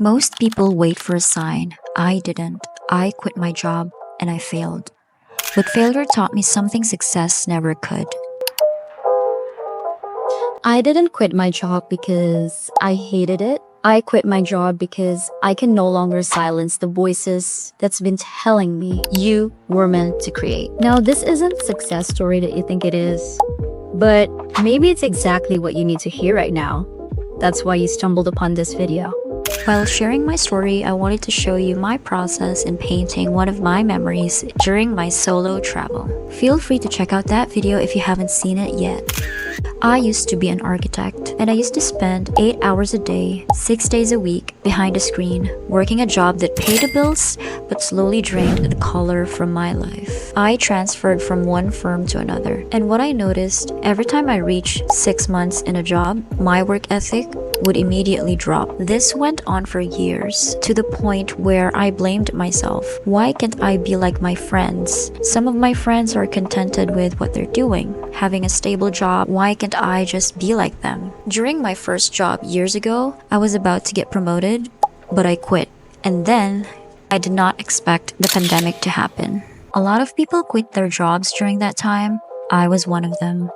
Most people wait for a sign. I didn't. I quit my job and I failed. But failure taught me something success never could. I didn't quit my job because I hated it. I quit my job because I can no longer silence the voices that's been telling me you were meant to create. Now, this isn't success story that you think it is, but maybe it's exactly what you need to hear right now. That's why you stumbled upon this video. While sharing my story, I wanted to show you my process in painting one of my memories during my solo travel. Feel free to check out that video if you haven't seen it yet. I used to be an architect, and I used to spend 8 hours a day, 6 days a week, behind a screen, working a job that paid the bills but slowly drained the color from my life. I transferred from one firm to another, and what I noticed, every time I reached 6 months in a job, my work ethic would immediately drop. This went on for years, to the point where I blamed myself. Why can't I be like my friends? Some of my friends are contented with what they're doing, having a stable job. Why can't I just be like them? During my first job years ago, I was about to get promoted, but I quit. And then, I did not expect the pandemic to happen. A lot of people quit their jobs during that time. I was one of them.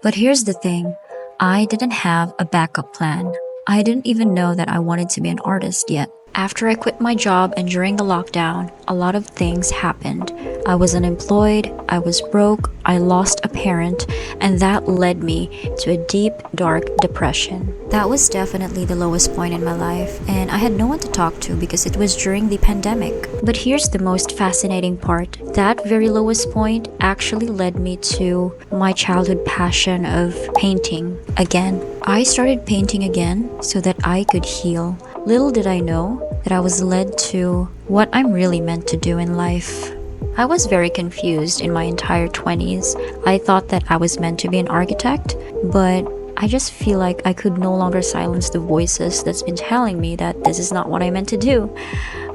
But here's the thing. I didn't have a backup plan. I didn't even know that I wanted to be an artist yet. After I quit my job and during the lockdown, a lot of things happened. I was unemployed, I was broke, I lost a parent, and that led me to a deep, dark depression. That was definitely the lowest point in my life, and I had no one to talk to because it was during the pandemic. But here's the most fascinating part. That very lowest point actually led me to my childhood passion of painting again. I started painting again so that I could heal. Little did I know that I was led to what I'm really meant to do in life. I was very confused in my entire 20s. I thought that I was meant to be an architect, but I just feel like I could no longer silence the voices that's been telling me that this is not what I meant to do.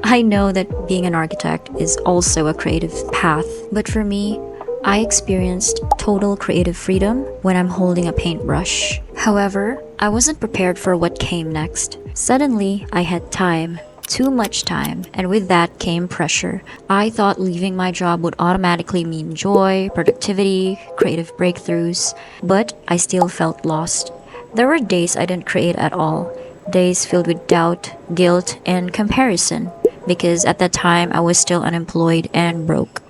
I know that being an architect is also a creative path, but for me, I experienced total creative freedom when I'm holding a paintbrush. However, I wasn't prepared for what came next. Suddenly, I had time. Too much time, and with that came pressure. I thought leaving my job would automatically mean joy, productivity, creative breakthroughs, but I still felt lost. There were days I didn't create at all, days filled with doubt, guilt, and comparison, because at that time I was still unemployed and broke.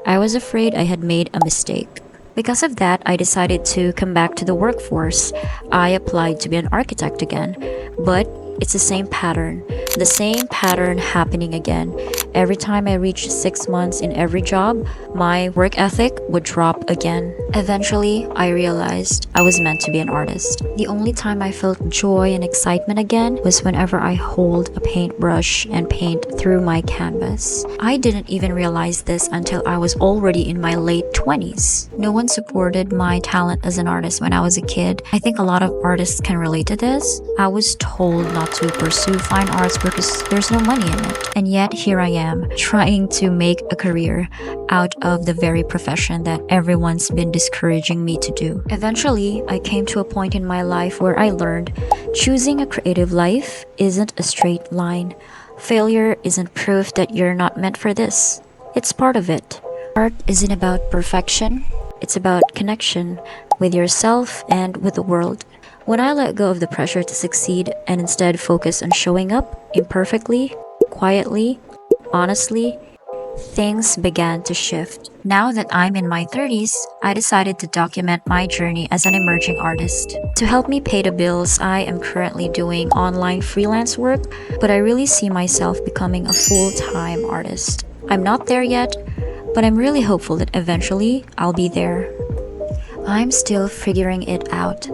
I was afraid I had made a mistake. Because of that, I decided to come back to the workforce. I applied to be an architect again, but it's the same pattern happening again. Every time I reached 6 months in every job, my work ethic would drop again. Eventually, I realized I was meant to be an artist. The only time I felt joy and excitement again was whenever I hold a paintbrush and paint through my canvas. I didn't even realize this until I was already in my late 20s. No one supported my talent as an artist when I was a kid. I think a lot of artists can relate to this. I was told not to pursue fine arts because there's no money in it. And yet here I am, trying to make a career out of the very profession that everyone's been discouraging me to do. Eventually, I came to a point in my life where I learned choosing a creative life isn't a straight line. Failure isn't proof that you're not meant for this. It's part of it. Art isn't about perfection. It's about connection with yourself and with the world. When I let go of the pressure to succeed and instead focus on showing up imperfectly, quietly, honestly, things began to shift. Now that I'm in my 30s, I decided to document my journey as an emerging artist. To help me pay the bills, I am currently doing online freelance work, but I really see myself becoming a full-time artist. I'm not there yet, but I'm really hopeful that eventually I'll be there. I'm still figuring it out,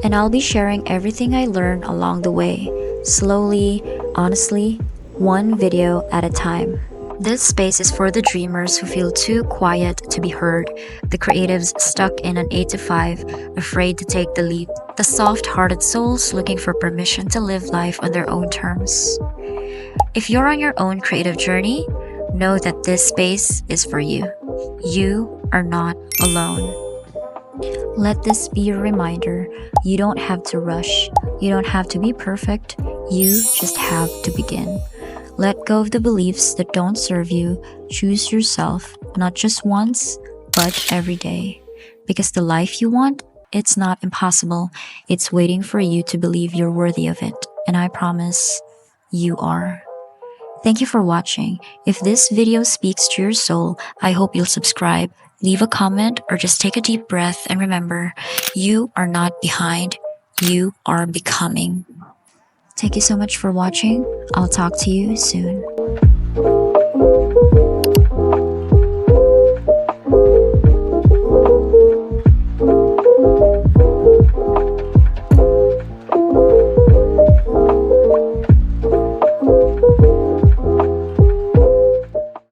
and I'll be sharing everything I learn along the way, slowly, honestly, one video at a time. This space is for the dreamers who feel too quiet to be heard, the creatives stuck in an 8 to 5, afraid to take the leap, the soft-hearted souls looking for permission to live life on their own terms. If you're on your own creative journey, know that this space is for you. You are not alone. Let this be a reminder. You don't have to rush. You don't have to be perfect. You just have to begin. Let go of the beliefs that don't serve you. Choose yourself, not just once, but every day. Because the life you want, it's not impossible. It's waiting for you to believe you're worthy of it. And I promise, you are. Thank you for watching. If this video speaks to your soul, I hope you'll subscribe, leave a comment, or just take a deep breath and remember, you are not behind. You are becoming. Thank you so much for watching. I'll talk to you soon.